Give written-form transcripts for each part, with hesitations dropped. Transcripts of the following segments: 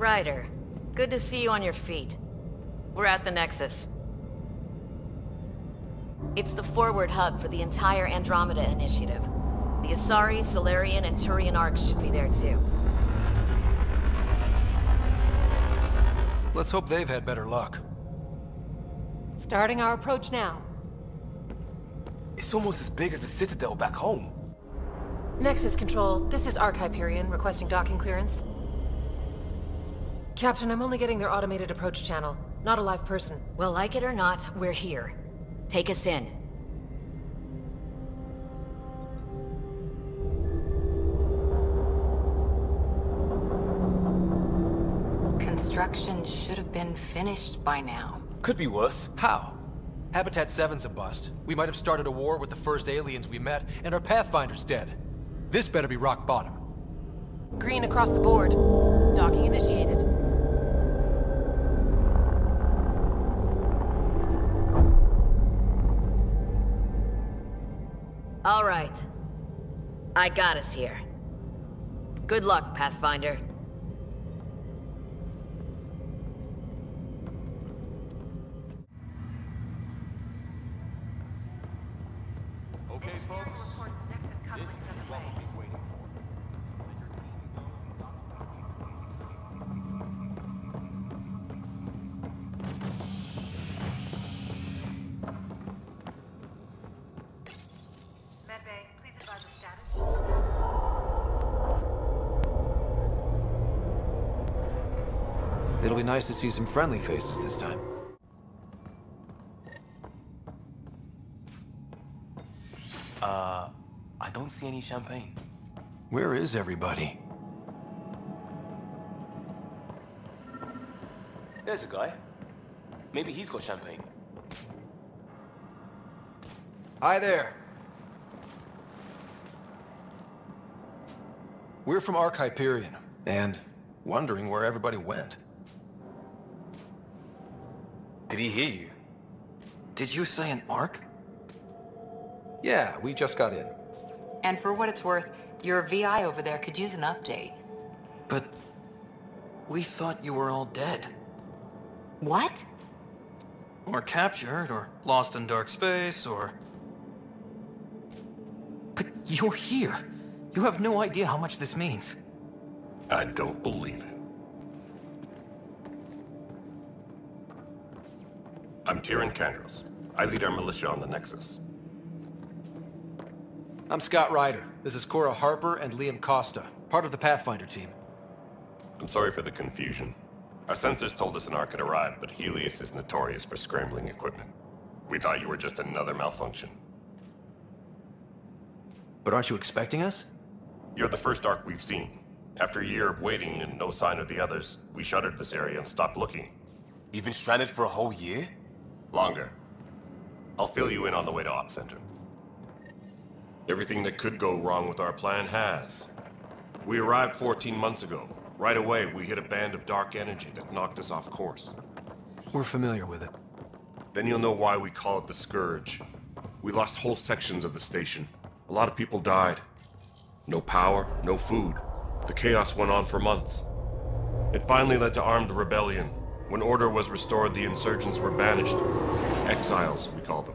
Ryder, good to see you on your feet. We're at the Nexus. It's the forward hub for the entire Andromeda initiative. The Asari, Solarian, and Turian arcs should be there too. Let's hope they've had better luck. Starting our approach now. It's almost as big as the Citadel back home. Nexus Control, this is Arc Hyperion requesting docking clearance. Captain, I'm only getting their automated approach channel, not a live person. Well, like it or not, we're here. Take us in. Construction should have been finished by now. Could be worse. How? Habitat 7's a bust. We might have started a war with the first aliens we met, and our Pathfinder's dead. This better be rock bottom. Green across the board. Docking initiated. All right. I got us here. Good luck, Pathfinder. Okay, folks. This is what we've been waiting Medbay, please advise the status. It'll be nice to see some friendly faces this time. I don't see any champagne. Where is everybody? There's a guy. Maybe he's got champagne. Hi there. We're from Arc Hyperion, and wondering where everybody went. Did he hear you? Did you say an Arc? Yeah, we just got in. And for what it's worth, your VI over there could use an update. But we thought you were all dead. What? Or captured, or lost in dark space, or... But you're here. You have no idea how much this means. I don't believe it. I'm Tyrion Kandros. I lead our militia on the Nexus. I'm Scott Ryder. This is Cora Harper and Liam Costa, part of the Pathfinder team. I'm sorry for the confusion. Our sensors told us an Ark had arrived, but Helios is notorious for scrambling equipment. We thought you were just another malfunction. But aren't you expecting us? You're the first Ark we've seen. After a year of waiting and no sign of the others, we shuttered this area and stopped looking. You've been stranded for a whole year? Longer. I'll fill you in on the way to Op Center. Everything that could go wrong with our plan has. We arrived 14 months ago. Right away, we hit a band of dark energy that knocked us off course. We're familiar with it. Then you'll know why we call it the Scourge. We lost whole sections of the station. A lot of people died. No power, no food. The chaos went on for months. It finally led to armed rebellion. When order was restored, the insurgents were banished. Exiles, we call them.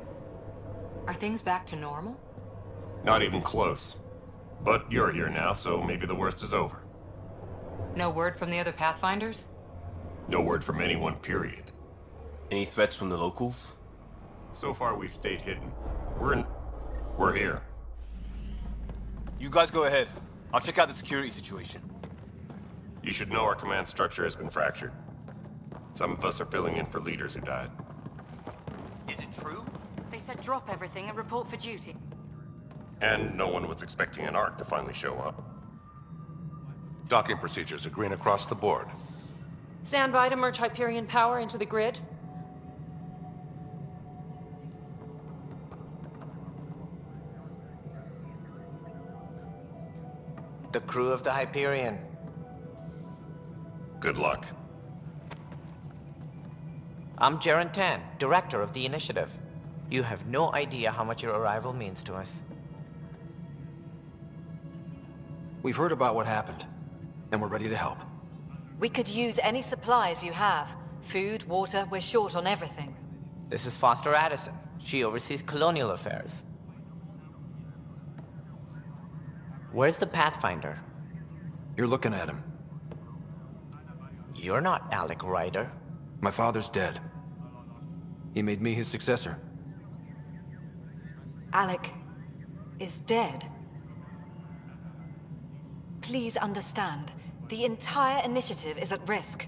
Are things back to normal? Not even close. But you're here now, so maybe the worst is over. No word from the other Pathfinders? No word from anyone, period. Any threats from the locals? So far, we've stayed hidden. We're here. You guys go ahead. I'll check out the security situation. You should know our command structure has been fractured. Some of us are filling in for leaders who died. Is it true? They said drop everything and report for duty. And no one was expecting an Ark to finally show up. Docking procedures are green across the board. Stand by to merge Hyperion power into the grid. The crew of the Hyperion. Good luck. I'm Jaren Tan, director of the initiative. You have no idea how much your arrival means to us. We've heard about what happened, and we're ready to help. We could use any supplies you have. Food, water, we're short on everything. This is Foster Addison. She oversees colonial affairs. Where's the Pathfinder? You're looking at him. You're not Alec Ryder. My father's dead. He made me his successor. Alec is dead. Please understand, the entire initiative is at risk.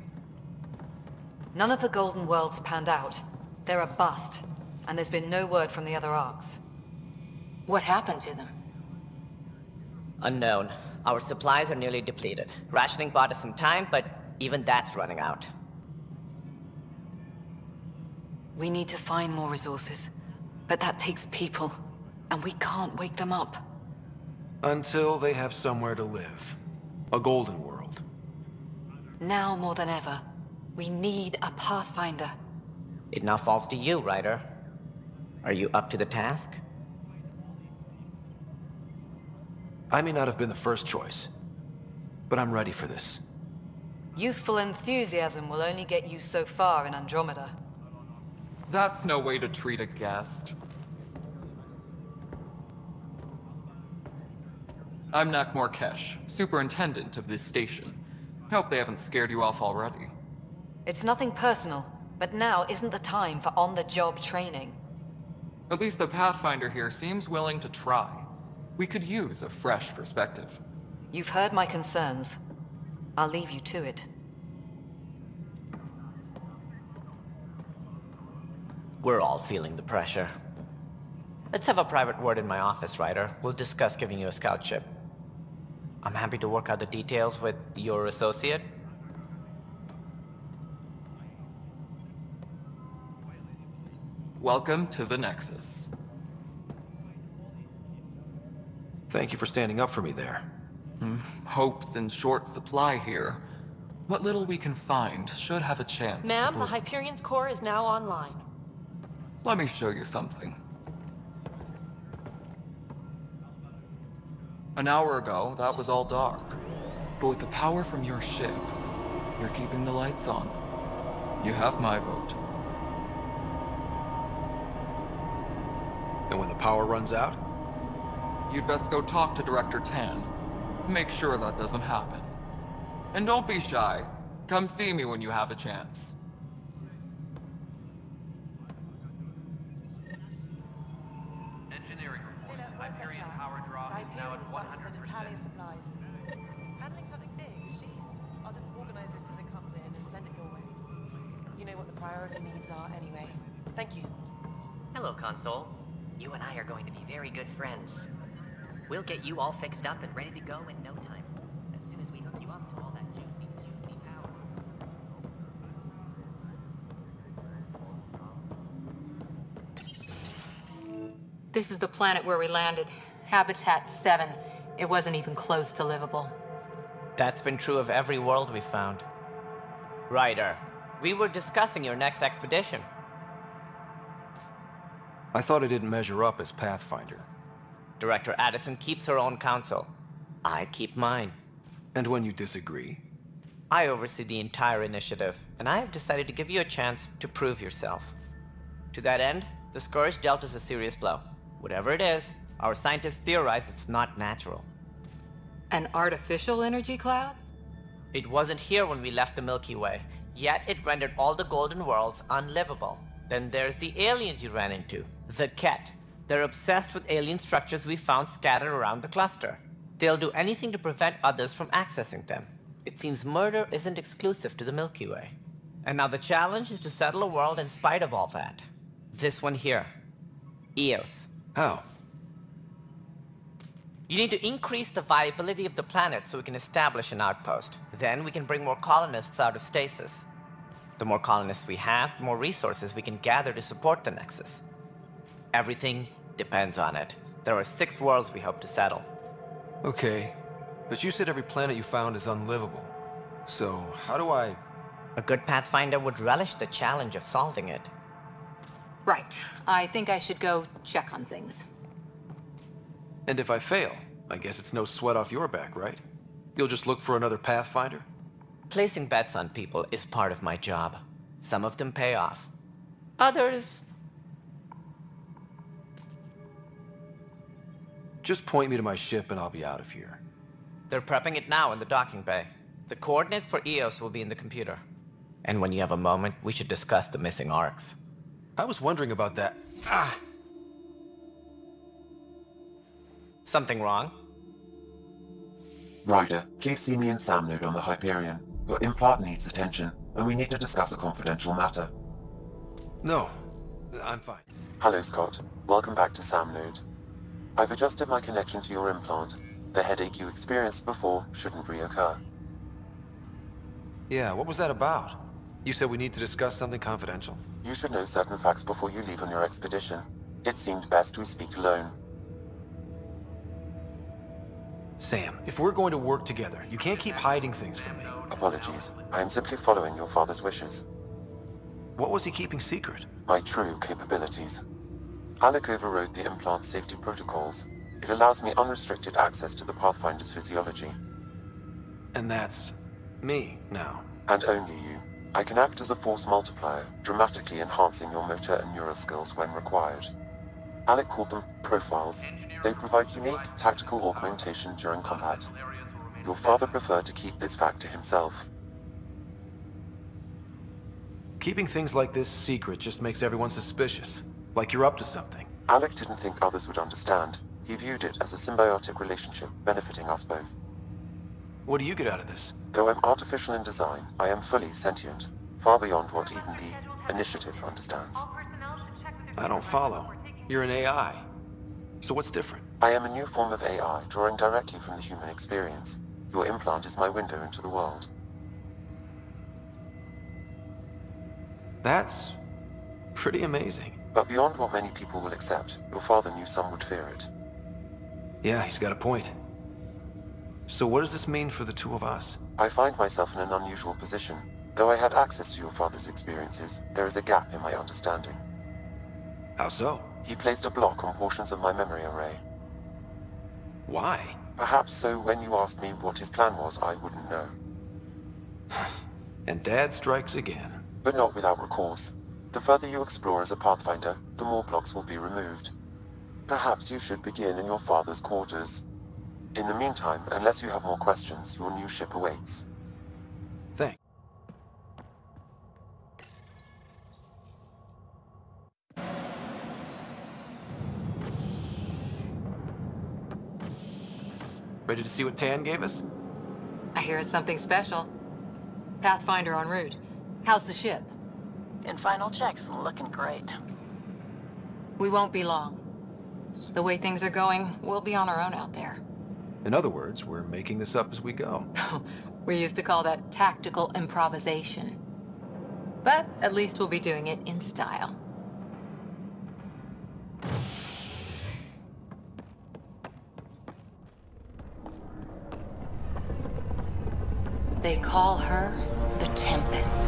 None of the Golden Worlds panned out. They're a bust, and there's been no word from the other arcs. What happened to them? Unknown. Our supplies are nearly depleted. Rationing bought us some time, but even that's running out. We need to find more resources, but that takes people, and we can't wake them up. Until they have somewhere to live. A golden world. Now more than ever, we need a Pathfinder. It now falls to you, Ryder. Are you up to the task? I may not have been the first choice, but I'm ready for this. Youthful enthusiasm will only get you so far in Andromeda. That's no way to treat a guest. I'm Nak Morkesh, superintendent of this station. Hope they haven't scared you off already. It's nothing personal, but now isn't the time for on-the-job training. At least the Pathfinder here seems willing to try. We could use a fresh perspective. You've heard my concerns. I'll leave you to it. We're all feeling the pressure. Let's have a private word in my office, Ryder. We'll discuss giving you a scout ship. I'm happy to work out the details with your associate. Welcome to the Nexus. Thank you for standing up for me there. Hope's in short supply here. What little we can find should have a chance to Ma'am, the bloom. Hyperion's core is now online. Let me show you something. An hour ago, that was all dark. But with the power from your ship, you're keeping the lights on. You have my vote. And when the power runs out? You'd best go talk to Director Tan. Make sure that doesn't happen. And don't be shy. Come see me when you have a chance. Engineering report. Hyperion power draw is now at 100%. Handling something big, she. I'll just organize this as it comes in and send it your way. You know what the priority needs are anyway. Thank you. Hello, Console. You and I are going to be very good friends. We'll get you all fixed up and ready to go in no time. As soon as we hook you up to all that juicy, juicy power. This is the planet where we landed. Habitat 7. It wasn't even close to livable. That's been true of every world we found. Ryder, we were discussing your next expedition. I thought I didn't measure up as Pathfinder. Director Addison keeps her own counsel. I keep mine. And when you disagree? I oversee the entire initiative, and I have decided to give you a chance to prove yourself. To that end, the Scourge dealt us a serious blow. Whatever it is, our scientists theorize it's not natural. An artificial energy cloud? It wasn't here when we left the Milky Way, yet it rendered all the Golden Worlds unlivable. Then there's the aliens you ran into, the Ket. They're obsessed with alien structures we found scattered around the cluster. They'll do anything to prevent others from accessing them. It seems murder isn't exclusive to the Milky Way. And now the challenge is to settle a world in spite of all that. This one here. Eos. How? You need to increase the viability of the planet so we can establish an outpost. Then we can bring more colonists out of stasis. The more colonists we have, the more resources we can gather to support the Nexus. Everything depends on it. There are 6 worlds we hope to settle. Okay, but you said every planet you found is unlivable. So, how do I... A good Pathfinder would relish the challenge of solving it. Right. I think I should go check on things. And if I fail, I guess it's no sweat off your back, right? You'll just look for another Pathfinder? Placing bets on people is part of my job. Some of them pay off. Others... Just point me to my ship and I'll be out of here. They're prepping it now in the docking bay. The coordinates for EOS will be in the computer. And when you have a moment, we should discuss the missing arcs. I was wondering about that. Ah! Something wrong? Ryder, please see me in Sam node on the Hyperion. Your implant needs attention, and we need to discuss a confidential matter. No, I'm fine. Hello, Scott. Welcome back to Sam node. I've adjusted my connection to your implant. The headache you experienced before shouldn't reoccur. Yeah, what was that about? You said we need to discuss something confidential. You should know certain facts before you leave on your expedition. It seemed best we speak alone. Sam, if we're going to work together, you can't keep hiding things from me. Apologies. I am simply following your father's wishes. What was he keeping secret? My true capabilities. Alec overrode the implant's safety protocols. It allows me unrestricted access to the Pathfinder's physiology. And that's... me, now. And only you. I can act as a force multiplier, dramatically enhancing your motor and neural skills when required. Alec called them profiles. They provide unique tactical augmentation during combat. Your father preferred to keep this fact to himself. Keeping things like this secret just makes everyone suspicious. Like you're up to something. Alec didn't think others would understand. He viewed it as a symbiotic relationship benefiting us both. What do you get out of this? Though I'm artificial in design, I am fully sentient, far beyond what even the Initiative understands. I don't follow. You're an AI. So what's different? I am a new form of AI, drawing directly from the human experience. Your implant is my window into the world. That's... pretty amazing. But beyond what many people will accept, your father knew some would fear it. Yeah, he's got a point. So what does this mean for the two of us? I find myself in an unusual position. Though I had access to your father's experiences, there is a gap in my understanding. How so? He placed a block on portions of my memory array. Why? Perhaps so when you asked me what his plan was, I wouldn't know. And Dad strikes again. But not without recourse. The further you explore as a Pathfinder, the more blocks will be removed. Perhaps you should begin in your father's quarters. In the meantime, unless you have more questions, your new ship awaits. Thanks. Ready to see what Tan gave us? I hear it's something special. Pathfinder en route. How's the ship? In final checks, looking great. We won't be long. The way things are going, we'll be on our own out there. In other words, we're making this up as we go. We used to call that tactical improvisation. But at least we'll be doing it in style. They call her the Tempest.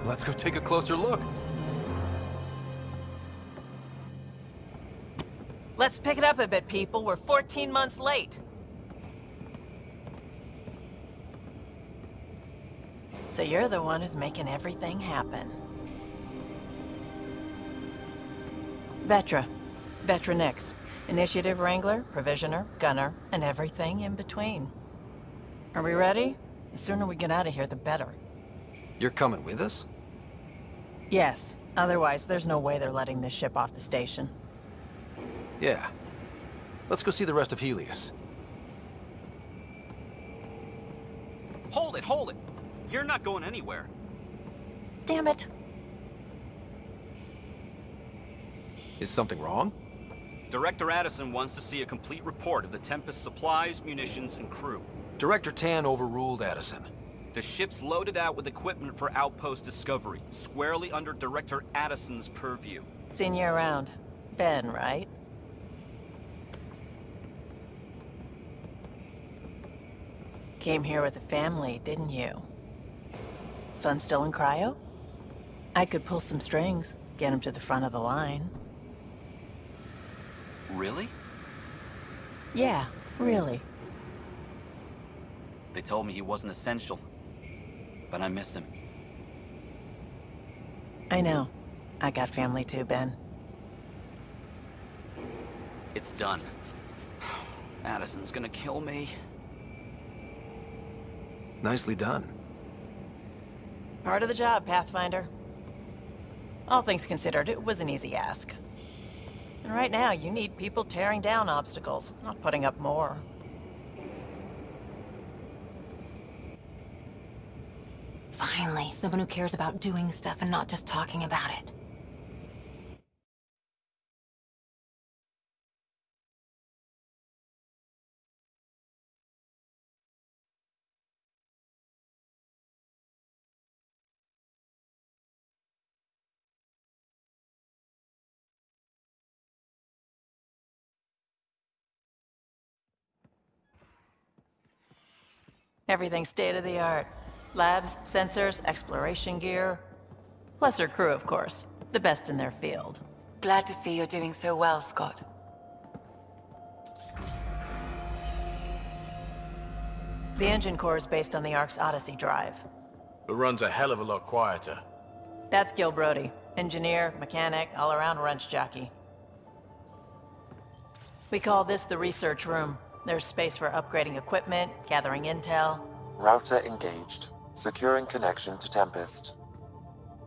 Let's go take a closer look. Let's pick it up a bit, people. We're 14 months late. So you're the one who's making everything happen. Vetra. Vetra Nix. Initiative Wrangler, Provisioner, Gunner, and everything in between. Are we ready? The sooner we get out of here, the better. You're coming with us? Yes. Otherwise, there's no way they're letting this ship off the station. Yeah. Let's go see the rest of Helios. Hold it, hold it! You're not going anywhere. Damn it. Is something wrong? Director Addison wants to see a complete report of the Tempest's supplies, munitions, and crew. Director Tan overruled Addison. The ship's loaded out with equipment for outpost discovery, squarely under Director Addison's purview. Seen you around. Ben, right? Came here with the family, didn't you? Son still in cryo? I could pull some strings, get him to the front of the line. Really? Yeah, really. They told me he wasn't essential, but I miss him. I know. I got family too, Ben. It's done. Addison's gonna kill me. Nicely done. Part of the job, Pathfinder. All things considered, it was an easy ask. And right now, you need people tearing down obstacles, not putting up more. Finally, someone who cares about doing stuff and not just talking about it. Everything's state-of-the-art. Labs, sensors, exploration gear. Plus her crew, of course. The best in their field. Glad to see you're doing so well, Scott. The engine core is based on the Ark's Odyssey drive. It runs a hell of a lot quieter. That's Gil Brody. Engineer, mechanic, all-around wrench jockey. We call this the research room. There's space for upgrading equipment, gathering intel. Router engaged. Securing connection to Tempest.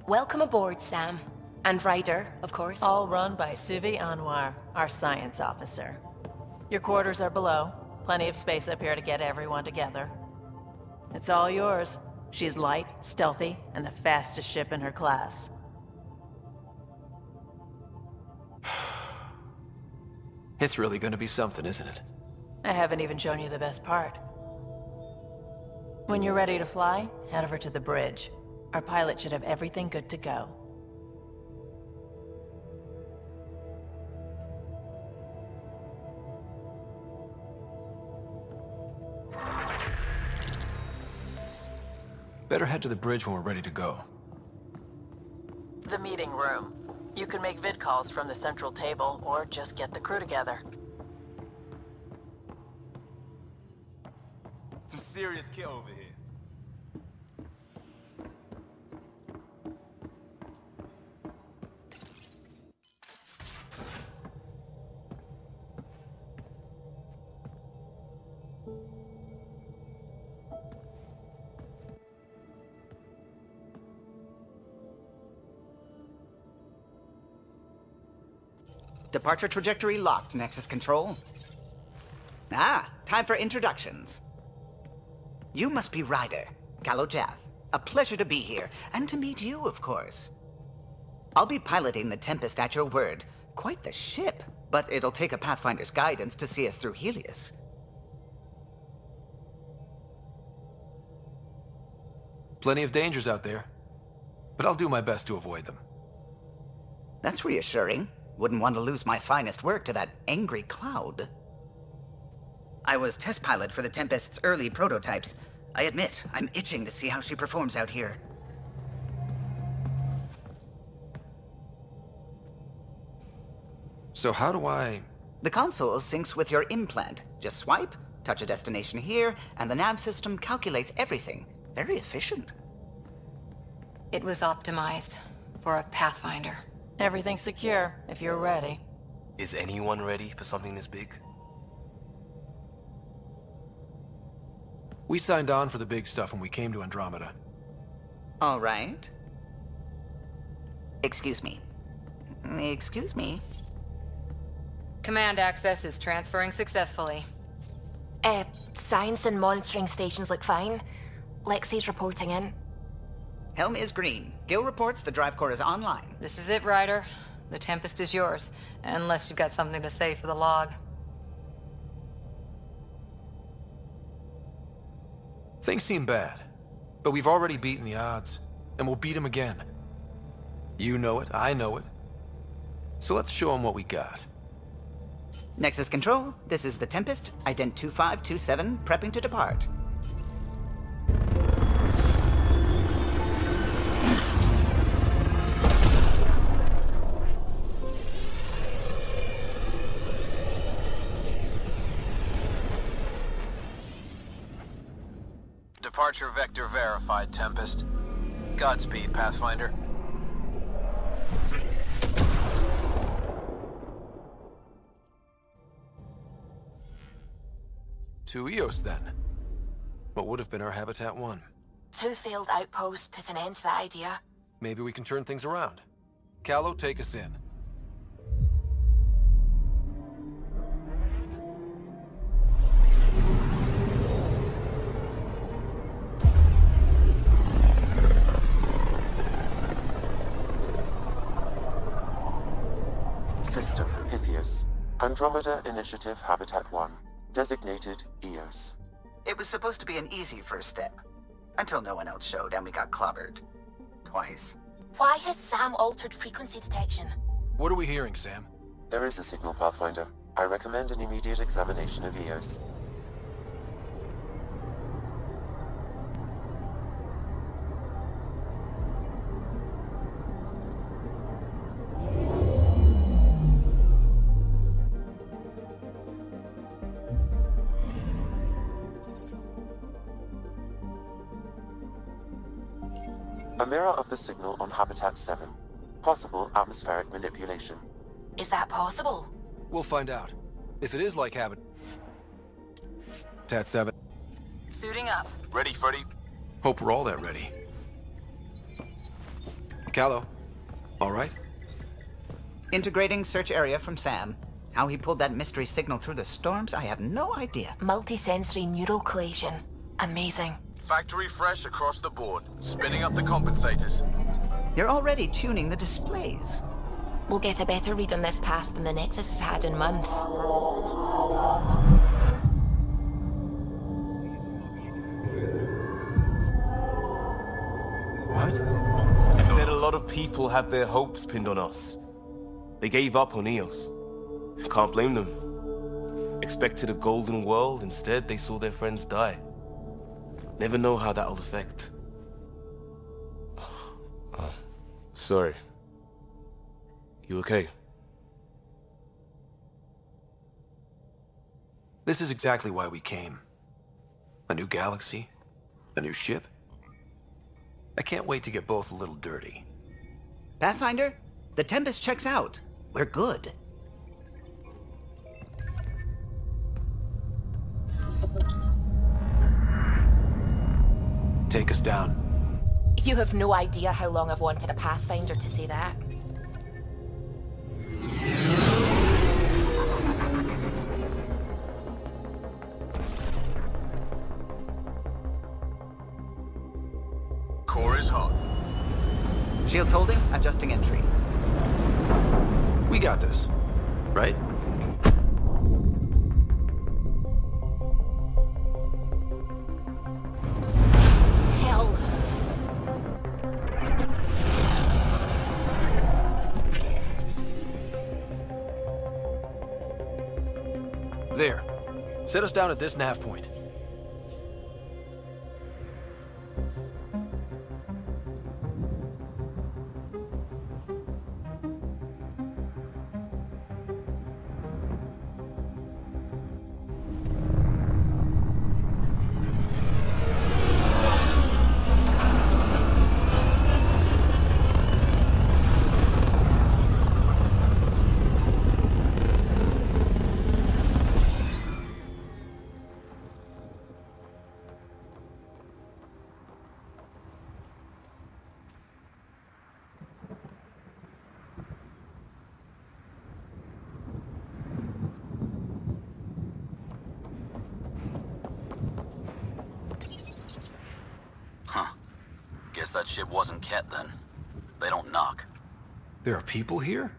Welcome aboard, Sam. And Ryder, of course. All run by Suvi Anwar, our science officer. Your quarters are below. Plenty of space up here to get everyone together. It's all yours. She's light, stealthy, and the fastest ship in her class. It's really gonna be something, isn't it? I haven't even shown you the best part. When you're ready to fly, head over to the bridge. Our pilot should have everything good to go. Better head to the bridge when we're ready to go. The meeting room. You can make vid calls from the central table, or just get the crew together. Some serious kit over here. Departure trajectory locked, Nexus Control. Ah, time for introductions. You must be Ryder, Kalojath. A pleasure to be here, and to meet you, of course. I'll be piloting the Tempest at your word. Quite the ship, but it'll take a Pathfinder's guidance to see us through Helios. Plenty of dangers out there, but I'll do my best to avoid them. That's reassuring. Wouldn't want to lose my finest work to that angry cloud. I was test pilot for the Tempest's early prototypes. I admit, I'm itching to see how she performs out here. So how do I... The console syncs with your implant. Just swipe, touch a destination here, and the nav system calculates everything. Very efficient. It was optimized for a Pathfinder. Everything's secure, if you're ready. Is anyone ready for something this big? We signed on for the big stuff when we came to Andromeda. All right. Excuse me. Excuse me. Command access is transferring successfully. Science and monitoring stations look fine. Lexi's reporting in. Helm is green. Gil reports the drive core is online. This is it, Ryder. The Tempest is yours, unless you've got something to say for the log. Things seem bad. But we've already beaten the odds, and we'll beat them again. You know it, I know it. So let's show them what we got. Nexus Control, this is the Tempest, ident 2527, prepping to depart. Departure vector verified, Tempest. Godspeed, Pathfinder. To Eos, then. What would have been our Habitat 1? 2 failed outposts put an end to that idea. Maybe we can turn things around. Callow, take us in. System, Pythias. Andromeda Initiative Habitat 1. Designated Eos. It was supposed to be an easy first step. Until no one else showed and we got clobbered. Twice. Why has Sam altered frequency detection? What are we hearing, Sam? There is a signal, Pathfinder. I recommend an immediate examination of Eos. A mirror of the signal on Habitat 7. Possible atmospheric manipulation. Is that possible? We'll find out. If it is like Habitat 7. Suiting up. Ready, Freddy? Hope we're all that ready. Callow, all right? Integrating search area from Sam. How he pulled that mystery signal through the storms, I have no idea. Multisensory neural collation. Amazing. Factory fresh across the board. Spinning up the compensators. You're already tuning the displays. We'll get a better read on this pass than the Nexus has had in months. What? I said a lot of people have their hopes pinned on us. They gave up on Eos. Can't blame them. Expected a golden world, instead they saw their friends die. Never know how that'll affect. Sorry. You okay? This is exactly why we came. A new galaxy, a new ship. I can't wait to get both a little dirty. Pathfinder, the Tempest checks out. We're good. Take us down. You have no idea how long I've wanted a Pathfinder to say that. Core is hot. Shields holding, adjusting entry. We got this, right? Hell. There. Set us down at this nav point. Guess that ship wasn't Ket then. They don't knock. There are people here?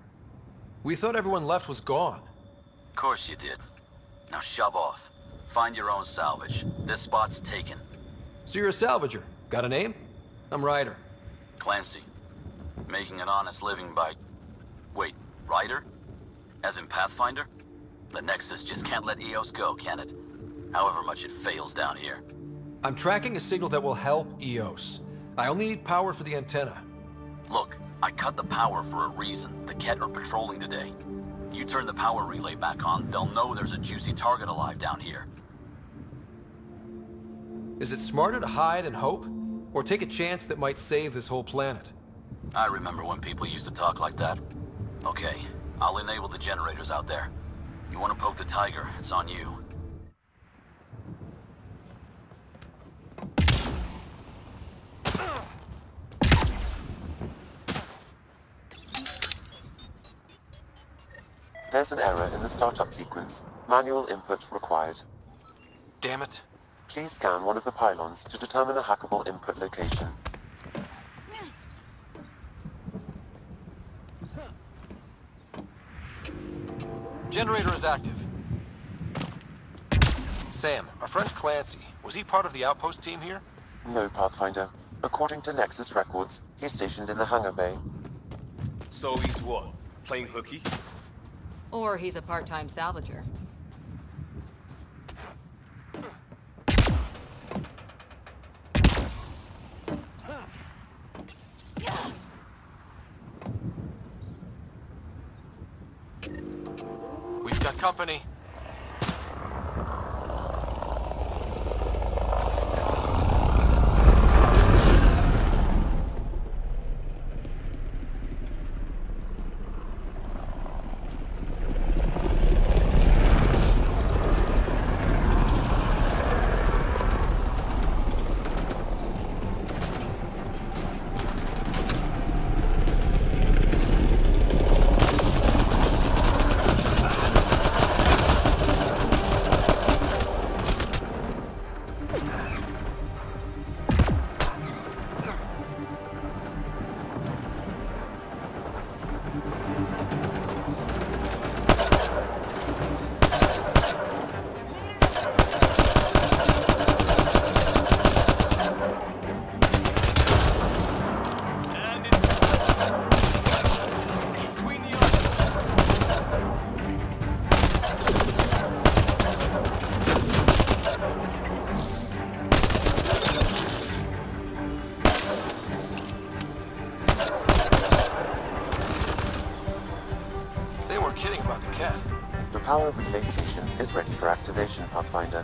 We thought everyone left was gone. Of course you did. Now shove off. Find your own salvage. This spot's taken. So you're a salvager. Got a name? I'm Ryder. Clancy. Making an honest living by... Wait, Ryder? As in Pathfinder? The Nexus just can't let EOS go, can it? However much it fails down here. I'm tracking a signal that will help EOS. I only need power for the antenna. Look, I cut the power for a reason. The Ket are patrolling today. You turn the power relay back on, they'll know there's a juicy target alive down here. Is it smarter to hide and hope? Or take a chance that might save this whole planet? I remember when people used to talk like that. Okay, I'll enable the generators out there. You want to poke the tiger, it's on you. There's an error in the startup sequence. Manual input required. Damn it. Please scan one of the pylons to determine a hackable input location. Generator is active. Sam, our friend Clancy, was he part of the outpost team here? No, Pathfinder. According to Nexus records, he's stationed in the hangar bay. So he's what? Playing hooky? Or he's a part-time salvager. We've got company. The power relay station is ready for activation, Pathfinder.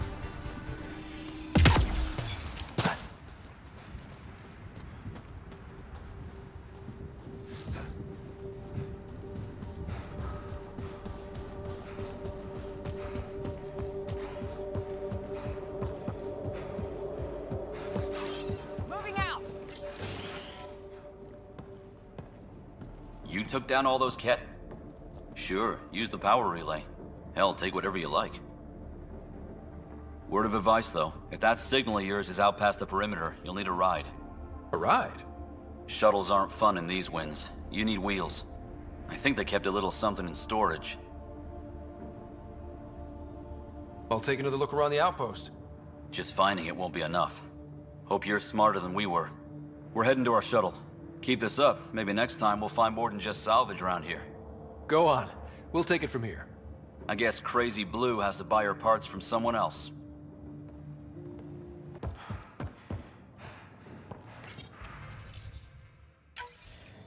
Moving out! You took down all those Ket? Sure, use the power relay. Hell, take whatever you like. Word of advice, though. If that signal of yours is out past the perimeter, you'll need a ride. A ride? Shuttles aren't fun in these winds. You need wheels. I think they kept a little something in storage. I'll take another look around the outpost. Just finding it won't be enough. Hope you're smarter than we were. We're heading to our shuttle. Keep this up. Maybe next time we'll find more than just salvage around here. Go on. We'll take it from here. I guess Crazy Blue has to buy her parts from someone else.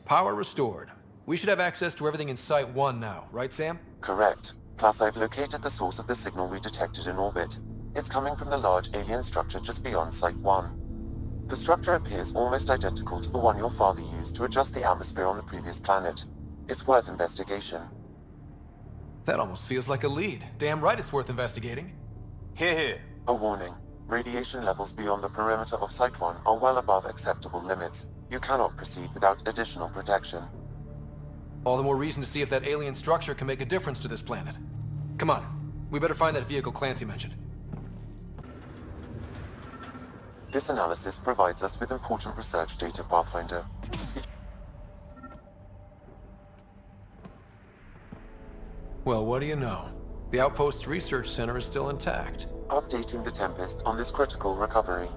Power restored. We should have access to everything in Site 1 now, right, Sam? Correct. Plus, I've located the source of the signal we detected in orbit. It's coming from the large alien structure just beyond Site 1. The structure appears almost identical to the one your father used to adjust the atmosphere on the previous planet. It's worth investigation. That almost feels like a lead. Damn right it's worth investigating. Here. A warning. Radiation levels beyond the perimeter of Site 1 are well above acceptable limits. You cannot proceed without additional protection. All the more reason to see if that alien structure can make a difference to this planet. Come on. We better find that vehicle Clancy mentioned. This analysis provides us with important research data, Pathfinder. Well, what do you know? The Outpost's research center is still intact. Updating the Tempest on this critical recovery.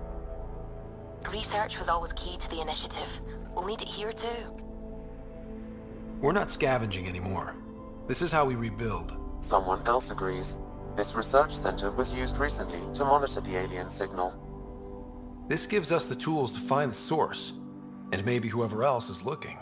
Research was always key to the initiative. We'll need it here too. We're not scavenging anymore. This is how we rebuild. Someone else agrees. This research center was used recently to monitor the alien signal. This gives us the tools to find the source, and maybe whoever else is looking.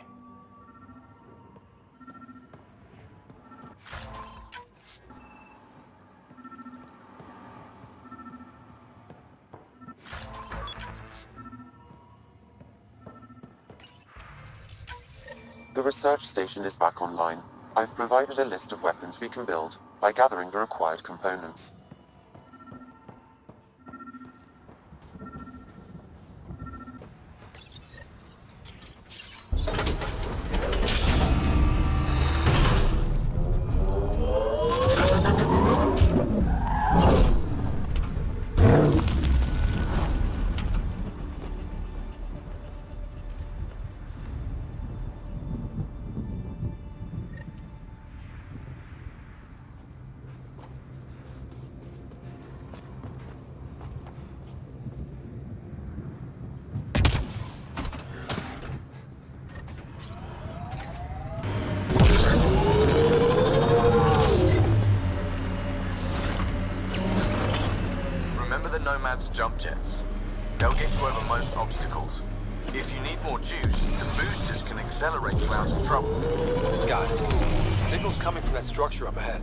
The research station is back online. I've provided a list of weapons we can build by gathering the required components. Nomad's jump jets. They'll get you over most obstacles. If you need more juice, the boosters can accelerate you out of trouble. Got it. Signal's coming from that structure up ahead.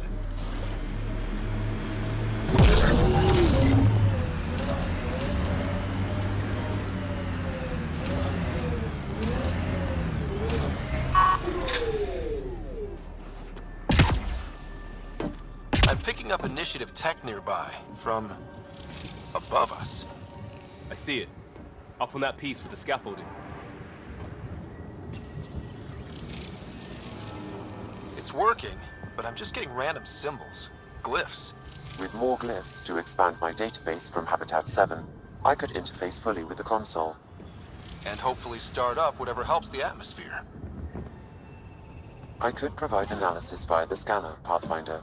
I'm picking up initiative tech nearby, from above us. I see it. Up on that piece with the scaffolding. It's working, but I'm just getting random symbols. Glyphs. With more glyphs to expand my database from Habitat 7, I could interface fully with the console. And hopefully start up whatever helps the atmosphere. I could provide analysis via the scanner, Pathfinder.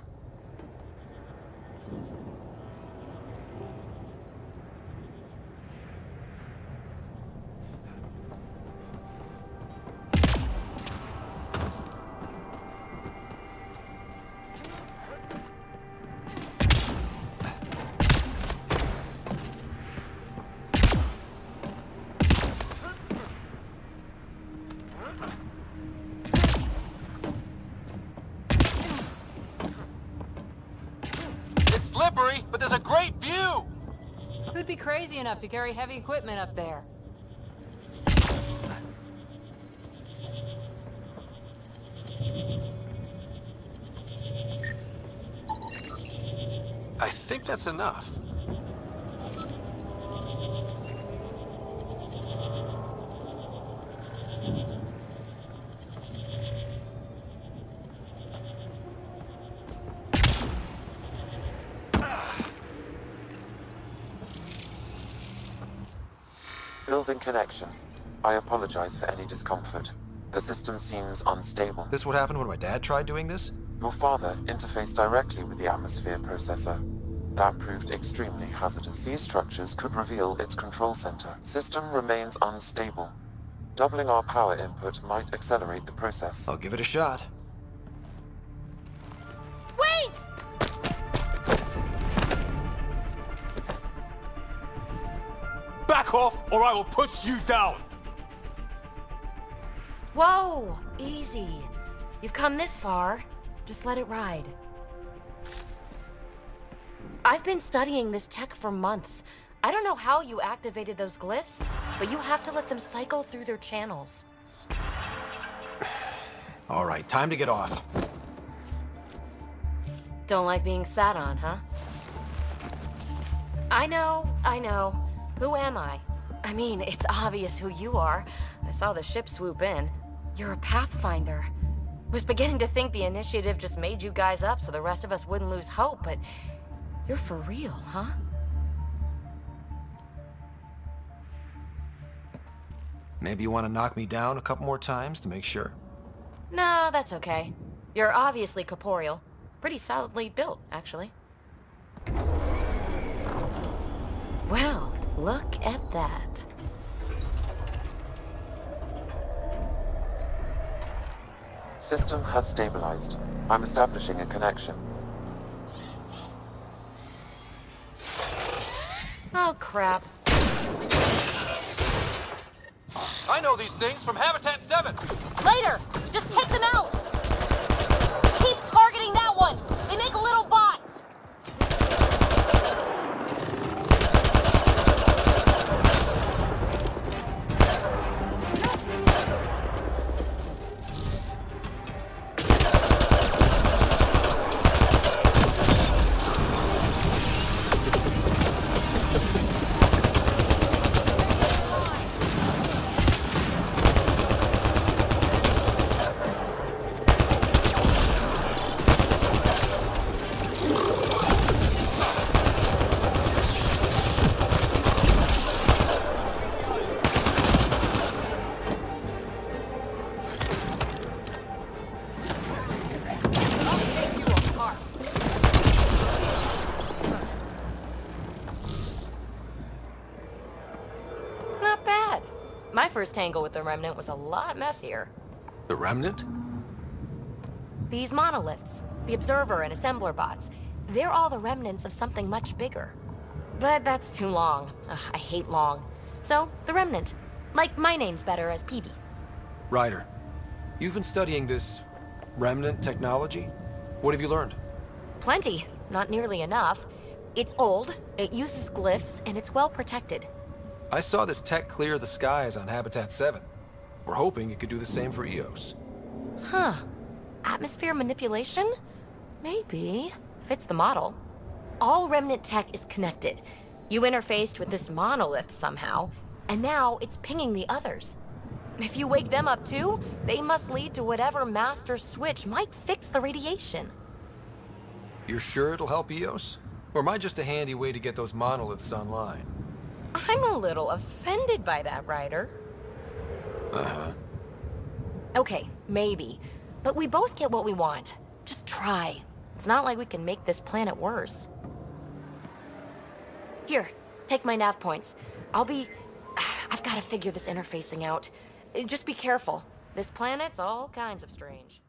Slippery, but there's a great view! Who'd be crazy enough to carry heavy equipment up there? I think that's enough. Building connection. I apologize for any discomfort. The system seems unstable. This what happened when my dad tried doing this? Your father interfaced directly with the atmosphere processor. That proved extremely hazardous. These structures could reveal its control center. System remains unstable. Doubling our power input might accelerate the process. I'll give it a shot. Wait! Back off, or I will put you down! Whoa! Easy. You've come this far. Just let it ride. I've been studying this tech for months. I don't know how you activated those glyphs, but you have to let them cycle through their channels. All right, time to get off. Don't like being sat on, huh? I know. Who am I? I mean, it's obvious who you are. I saw the ship swoop in. You're a Pathfinder. Was beginning to think the initiative just made you guys up so the rest of us wouldn't lose hope, but you're for real, huh? Maybe you want to knock me down a couple more times to make sure. No, that's okay. You're obviously corporeal. Pretty solidly built, actually. Well, look at that. System has stabilized. I'm establishing a connection. Oh, crap. I know these things from Habitat 7! Later! Just take them out! Keep targeting that one! They make little bots! My first tangle with the Remnant was a lot messier. The Remnant? These monoliths, the Observer and Assembler bots, they're all the remnants of something much bigger. But that's too long. Ugh, I hate long. So, the Remnant. Like my name's better as Peavy. Ryder, you've been studying this Remnant technology? What have you learned? Plenty. Not nearly enough. It's old, it uses glyphs, and it's well protected. I saw this tech clear the skies on Habitat 7. We're hoping it could do the same for EOS. Huh. Atmosphere manipulation? Maybe. Fits the model. All Remnant tech is connected. You interfaced with this monolith somehow, and now it's pinging the others. If you wake them up too, they must lead to whatever master switch might fix the radiation. You're sure it'll help EOS? Or am I just a handy way to get those monoliths online? I'm a little offended by that, Ryder. Uh-huh. Okay, maybe. But we both get what we want. Just try. It's not like we can make this planet worse. Here, take my nav points. I've got to figure this interfacing out. Just be careful. This planet's all kinds of strange.